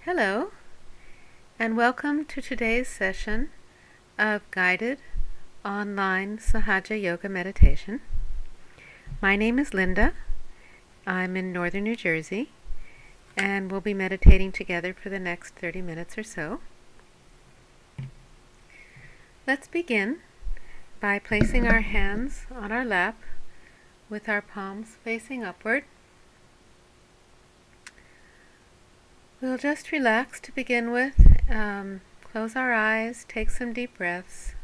Hello, and welcome to today's session of guided online Sahaja Yoga meditation. My name is Linda. I'm in northern New Jersey, and we'll be meditating together for the next 30 minutes or so. Let's begin by placing our hands on our lap with our palms facing upward. We'll just relax to begin with. Close our eyes, take some deep breaths.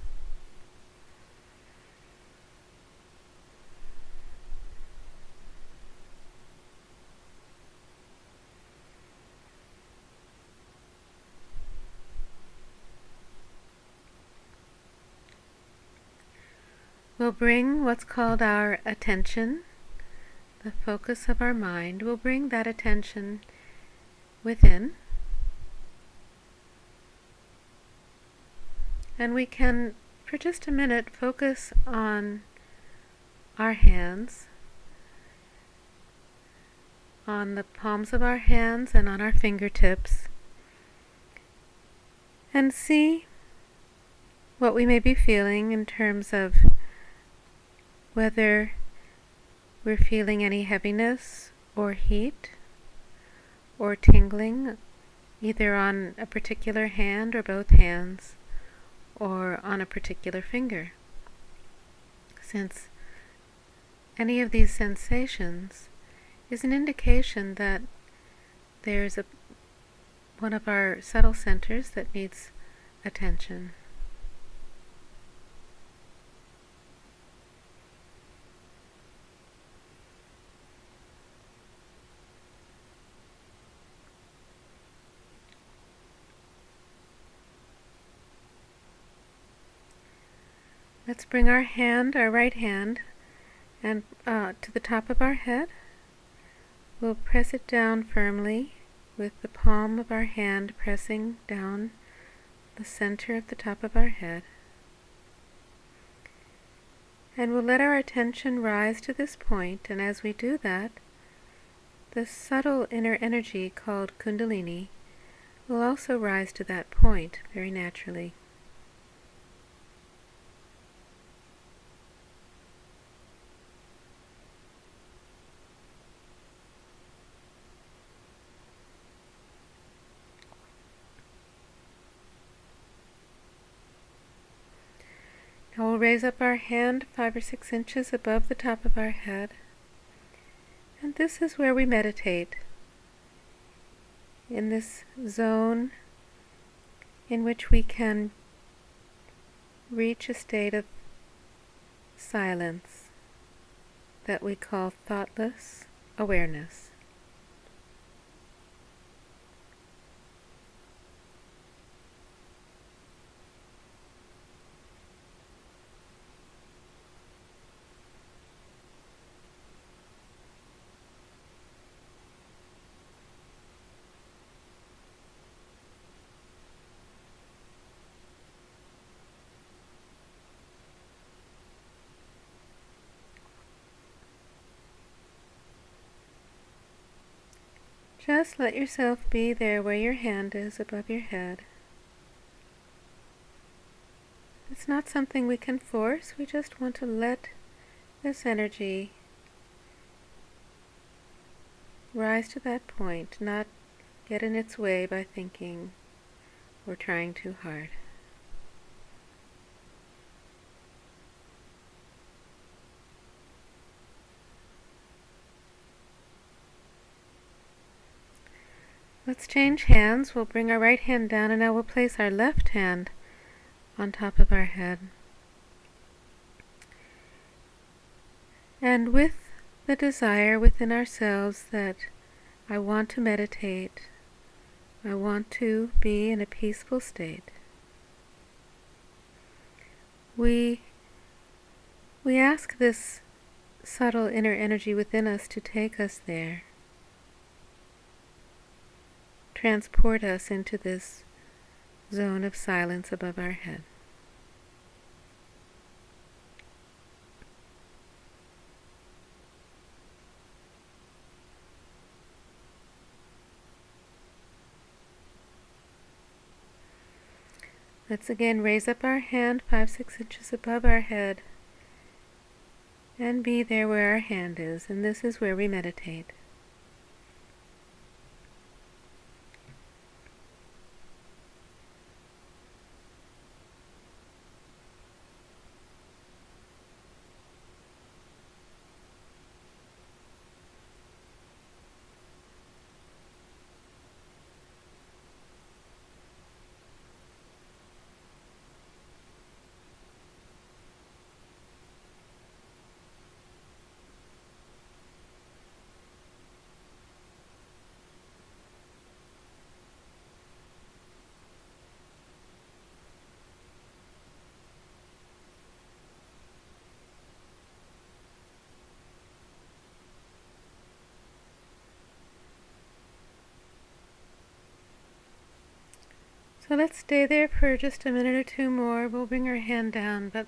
We'll bring what's called our attention, the focus of our mind. We'll bring that attention within. And we can, for just a minute, focus on our hands, on the palms of our hands and on our fingertips, and see what we may be feeling in terms of whether we're feeling any heaviness or heat or tingling, either on a particular hand or both hands, or on a particular finger. Since any of these sensations is an indication that there's one of our subtle centers that needs attention. Let's bring our right hand, and to the top of our head. We'll press it down firmly with the palm of our hand pressing down the center of the top of our head. And we'll let our attention rise to this point, and as we do that, the subtle inner energy called Kundalini will also rise to that point very naturally. Now we'll raise up our hand 5 or 6 inches above the top of our head. And this is where we meditate, in this zone in which we can reach a state of silence that we call thoughtless awareness. Just let yourself be there where your hand is above your head. It's not something we can force. We just want to let this energy rise to that point, not get in its way by thinking or trying too hard. Let's change hands. We'll bring our right hand down, and now we'll place our left hand on top of our head. And with the desire within ourselves that I want to meditate, I want to be in a peaceful state, we ask this subtle inner energy within us to take us there, transport us into this zone of silence above our head. Let's again raise up our hand 5-6 inches above our head and be there where our hand is, and this is where we meditate. So let's stay there for just a minute or two more. We'll bring our hand down, but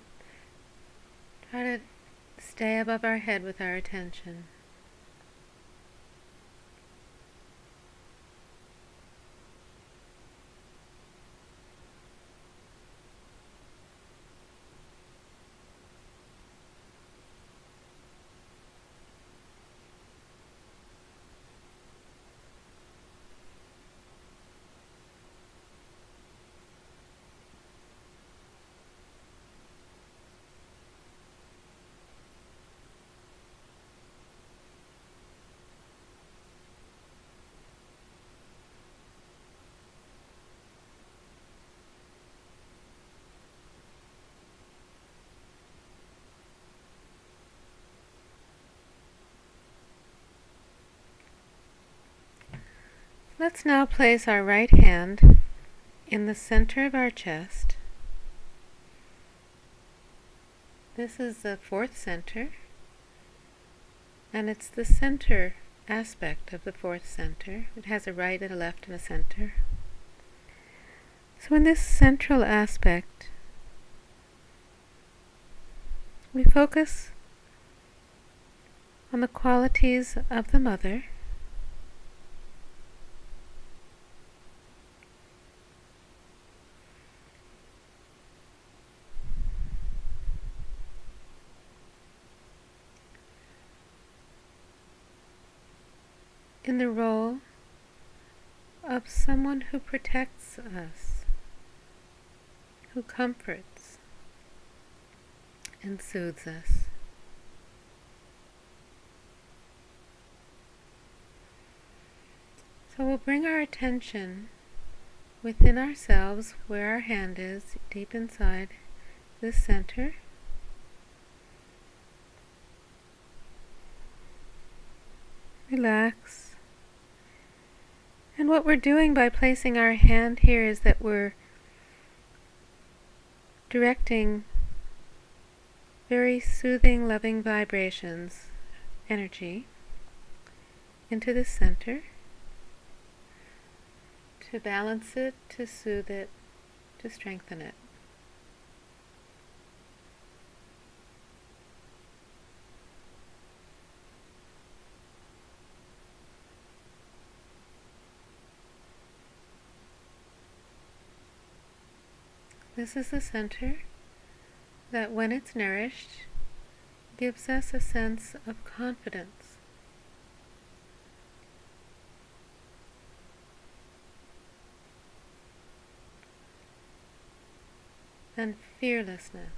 try to stay above our head with our attention. Let's now place our right hand in the center of our chest. This is the fourth center, and it's the center aspect of the fourth center. It has a right and a left and a center. So in this central aspect, we focus on the qualities of the mother, in the role of someone who protects us, who comforts and soothes us. So we'll bring our attention within ourselves, where our hand is, deep inside this center. Relax. And what we're doing by placing our hand here is that we're directing very soothing, loving vibrations, energy, into the center to balance it, to soothe it, to strengthen it. This is the center that, when it's nourished, gives us a sense of confidence. And fearlessness.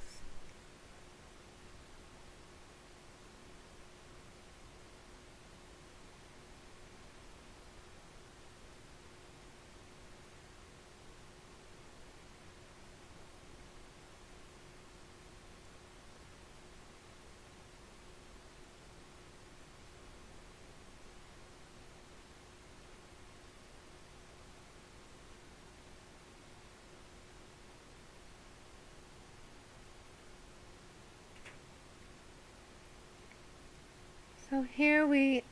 So here we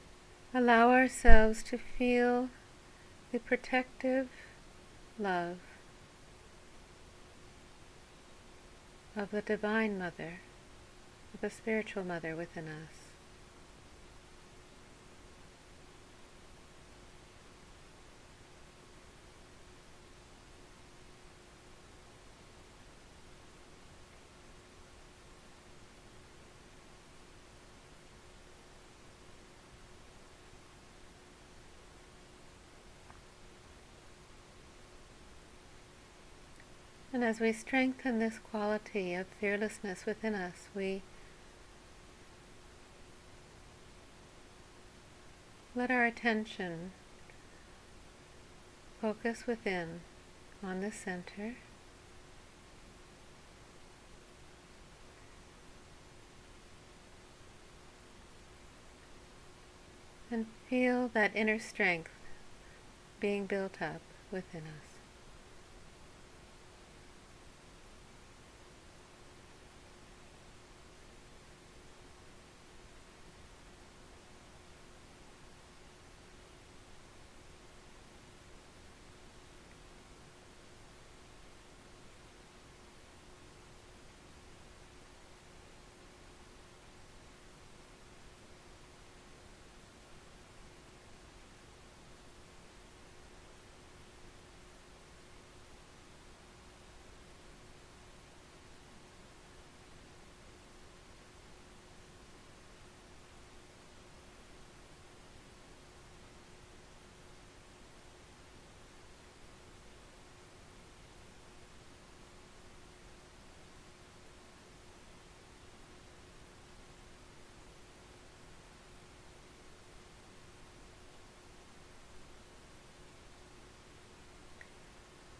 allow ourselves to feel the protective love of the Divine Mother, of the spiritual mother within us. And as we strengthen this quality of fearlessness within us, we let our attention focus within on the center. And feel that inner strength being built up within us.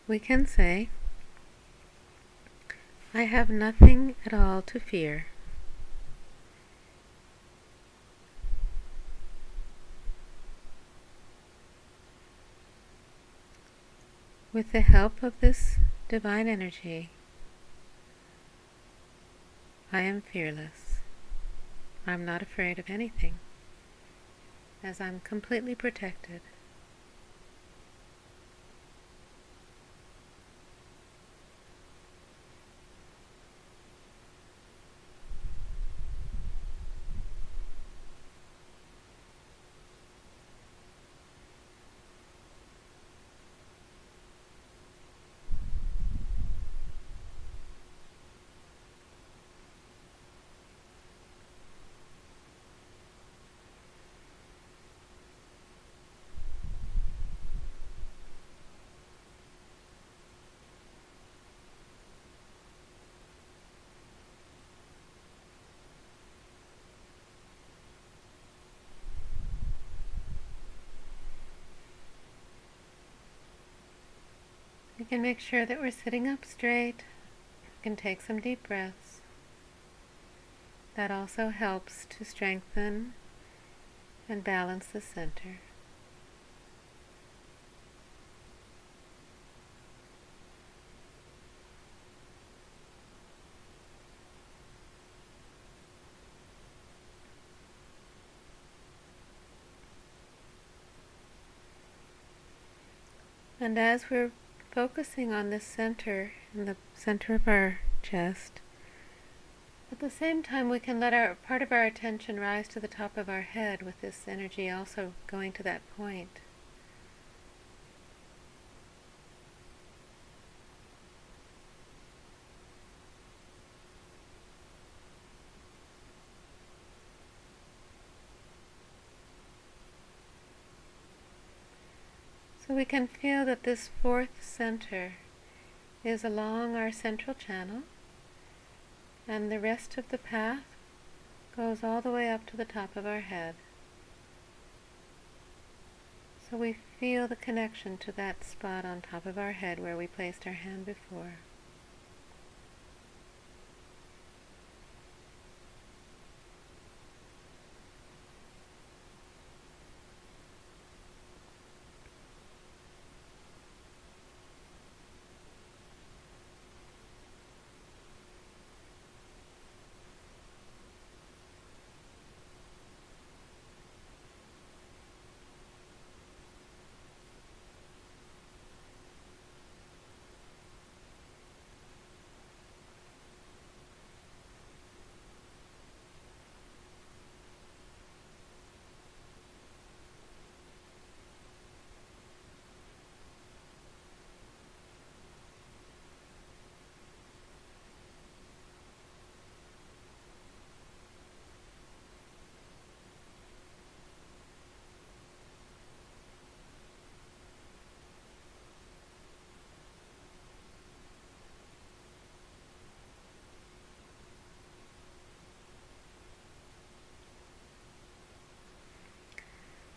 We can say, I have nothing at all to fear. With the help of this divine energy, I am fearless. I'm not afraid of anything, as I'm completely protected. We can make sure that we're sitting up straight. We can take some deep breaths. That also helps to strengthen and balance the center. And as we're focusing on this center, in the center of our chest, at the same time we can let part of our attention rise to the top of our head, with this energy also going to that point. So we can feel that this fourth center is along our central channel, and the rest of the path goes all the way up to the top of our head. So we feel the connection to that spot on top of our head where we placed our hand before.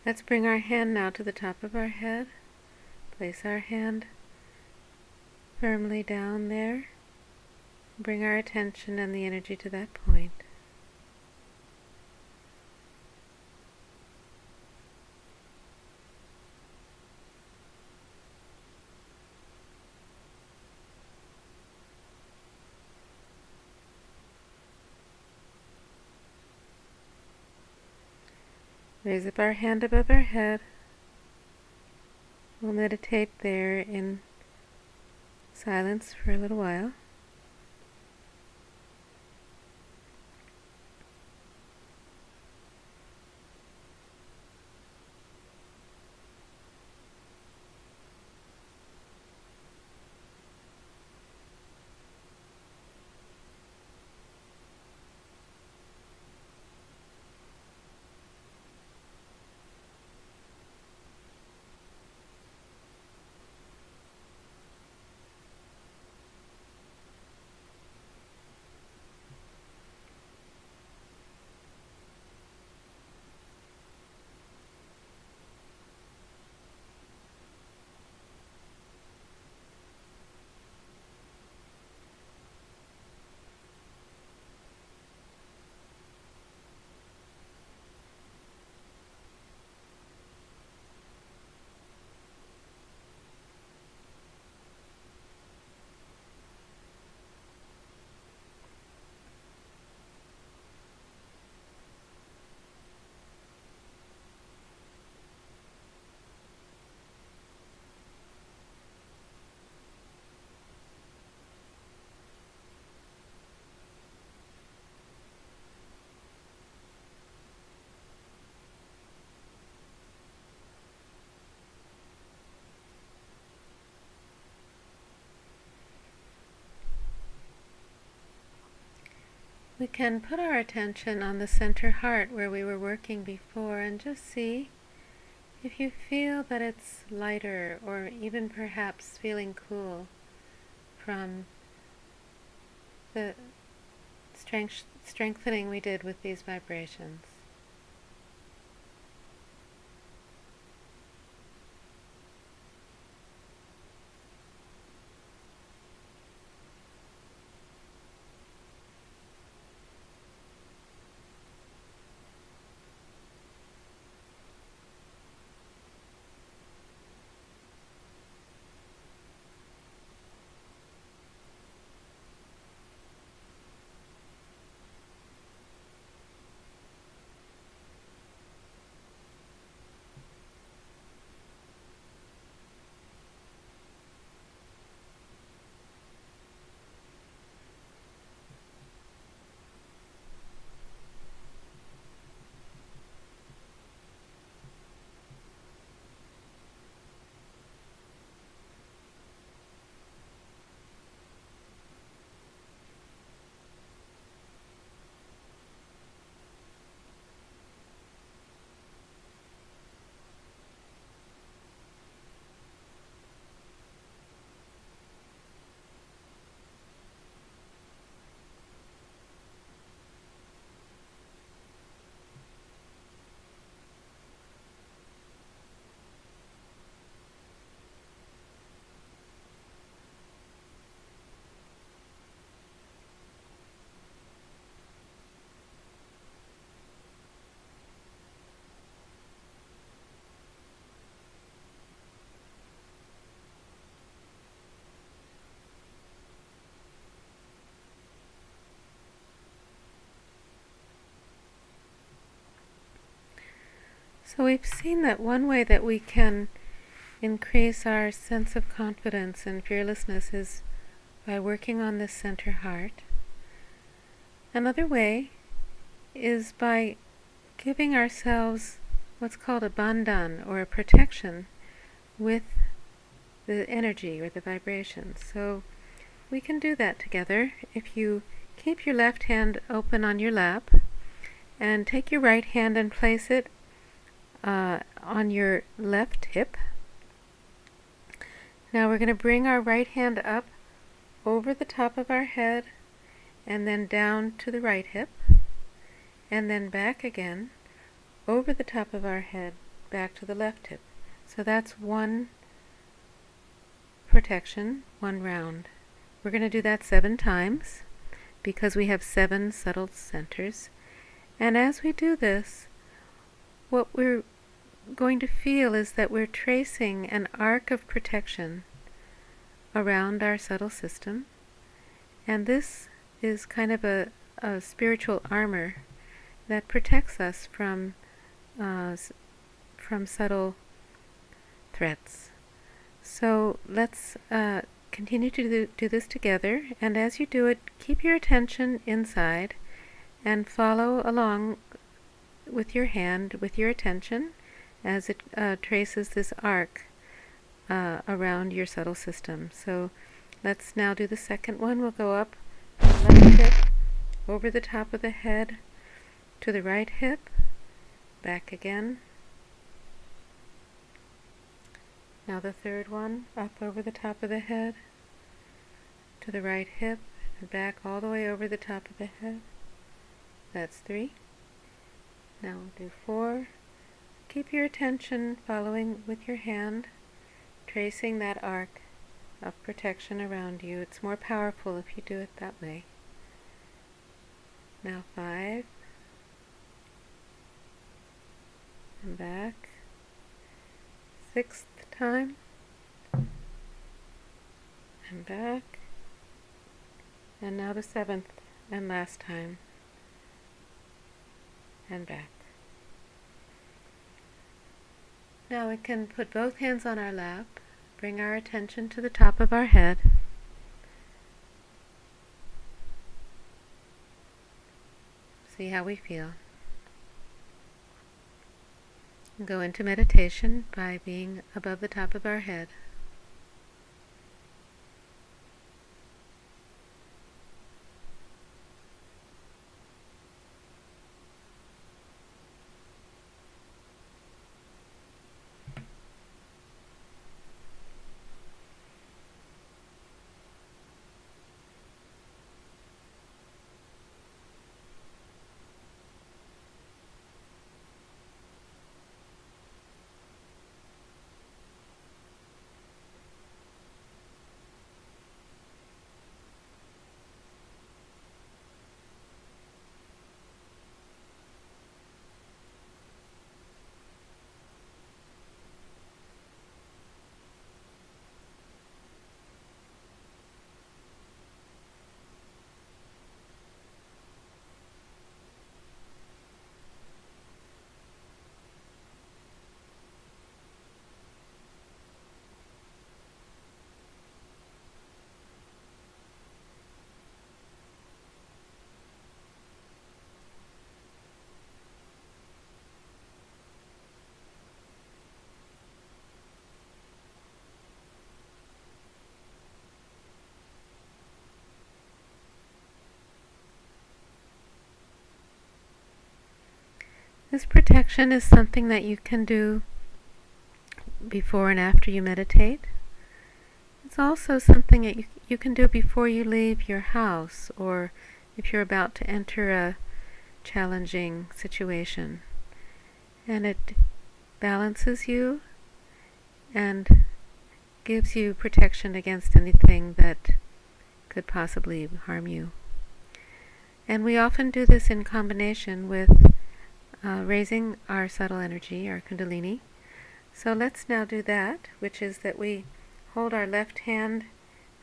Let's bring our hand now to the top of our head. Place our hand firmly down there. Bring our attention and the energy to that point. Raise up our hand above our head. We'll meditate there in silence for a little while. We can put our attention on the center heart where we were working before and just see if you feel that it's lighter or even perhaps feeling cool from the strengthening we did with these vibrations. So we've seen that one way that we can increase our sense of confidence and fearlessness is by working on this center heart. Another way is by giving ourselves what's called a bandhan, or a protection, with the energy or the vibrations. So we can do that together. If you keep your left hand open on your lap and take your right hand and place it on your left hip. Now we're going to bring our right hand up over the top of our head and then down to the right hip and then back again over the top of our head back to the left hip. So that's one protection, one round. We're going to do that 7 times because we have 7 subtle centers. And as we do this, what we're going to feel is that we're tracing an arc of protection around our subtle system. And this is kind of a spiritual armor that protects us from subtle threats. So let's continue to do this together, and as you do it, keep your attention inside and follow along with your hand, with your attention, as it traces this arc around your subtle system. So let's now do the second one. We'll go up from the left hip, over the top of the head, to the right hip, back again. Now the third one, up over the top of the head, to the right hip, and back all the way over the top of the head. That's 3. Now we'll do 4. Keep your attention following with your hand, tracing that arc of protection around you. It's more powerful if you do it that way. Now 5. And back. 6th time. And back. And now the 7th and last time. And back. Now we can put both hands on our lap, bring our attention to the top of our head. See how we feel. Go into meditation by being above the top of our head. This protection is something that you can do before and after you meditate. It's also something that you can do before you leave your house, or if you're about to enter a challenging situation. And it balances you and gives you protection against anything that could possibly harm you. And we often do this in combination with raising our subtle energy, our Kundalini. So let's now do that, which is that we hold our left hand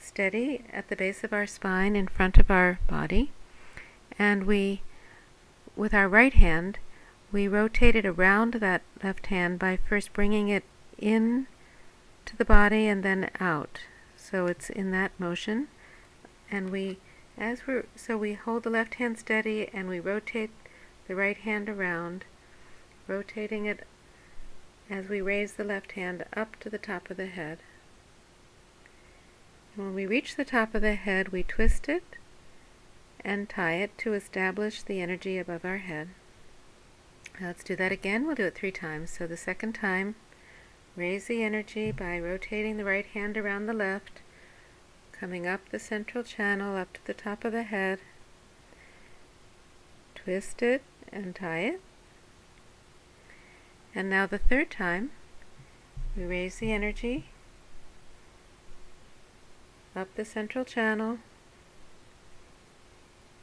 steady at the base of our spine in front of our body, and we, with our right hand, we rotate it around that left hand by first bringing it in to the body and then out. So it's in that motion, and we hold the left hand steady and we rotate the right hand around, rotating it as we raise the left hand up to the top of the head. And when we reach the top of the head, we twist it and tie it to establish the energy above our head. Now let's do that again. We'll do it 3 times. So the second time, raise the energy by rotating the right hand around the left, coming up the central channel up to the top of the head, twist it and tie it. And now the third time, we raise the energy up the central channel,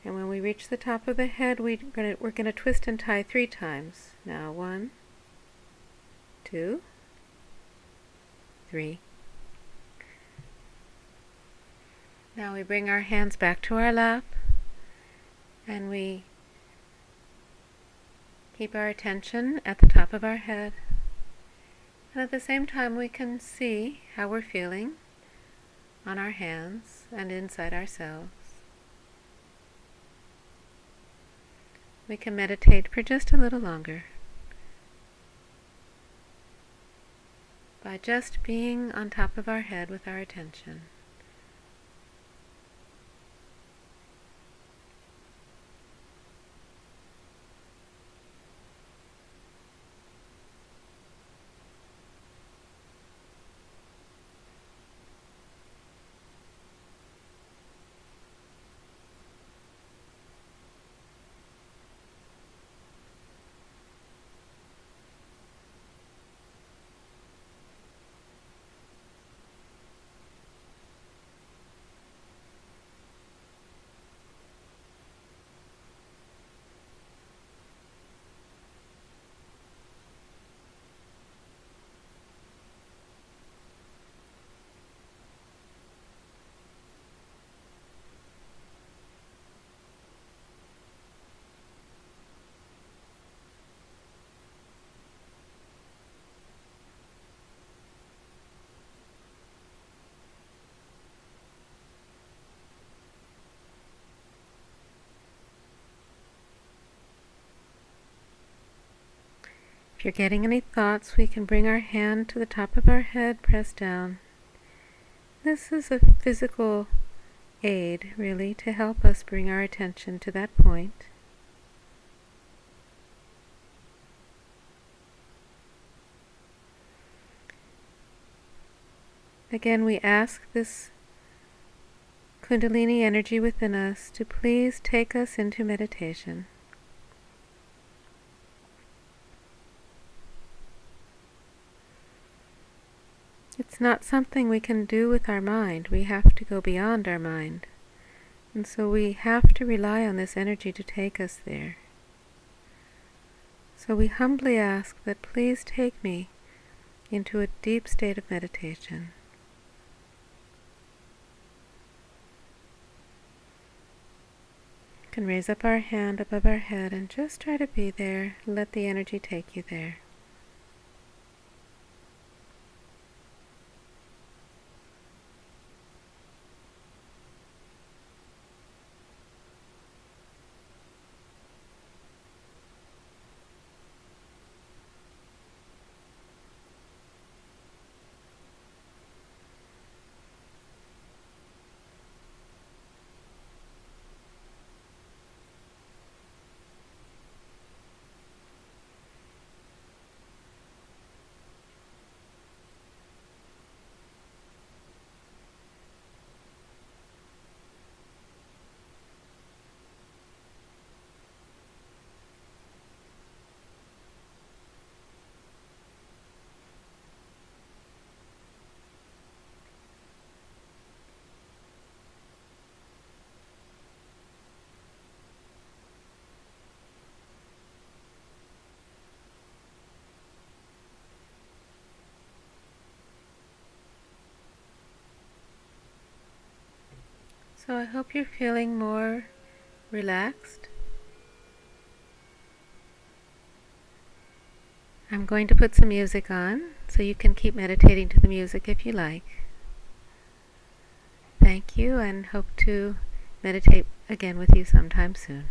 and when we reach the top of the head, we're going to twist and tie 3 times. Now 1, 2, 3. Now we bring our hands back to our lap, and we keep our attention at the top of our head. And at the same time, we can see how we're feeling on our hands and inside ourselves. We can meditate for just a little longer by just being on top of our head with our attention. If you're getting any thoughts, we can bring our hand to the top of our head, press down. This is a physical aid, really, to help us bring our attention to that point. Again, we ask this Kundalini energy within us to please take us into meditation. It's not something we can do with our mind. We have to go beyond our mind. And so we have to rely on this energy to take us there. So we humbly ask that please take me into a deep state of meditation. We can raise up our hand above our head and just try to be there. Let the energy take you there. So I hope you're feeling more relaxed. I'm going to put some music on, so you can keep meditating to the music if you like. Thank you, and hope to meditate again with you sometime soon.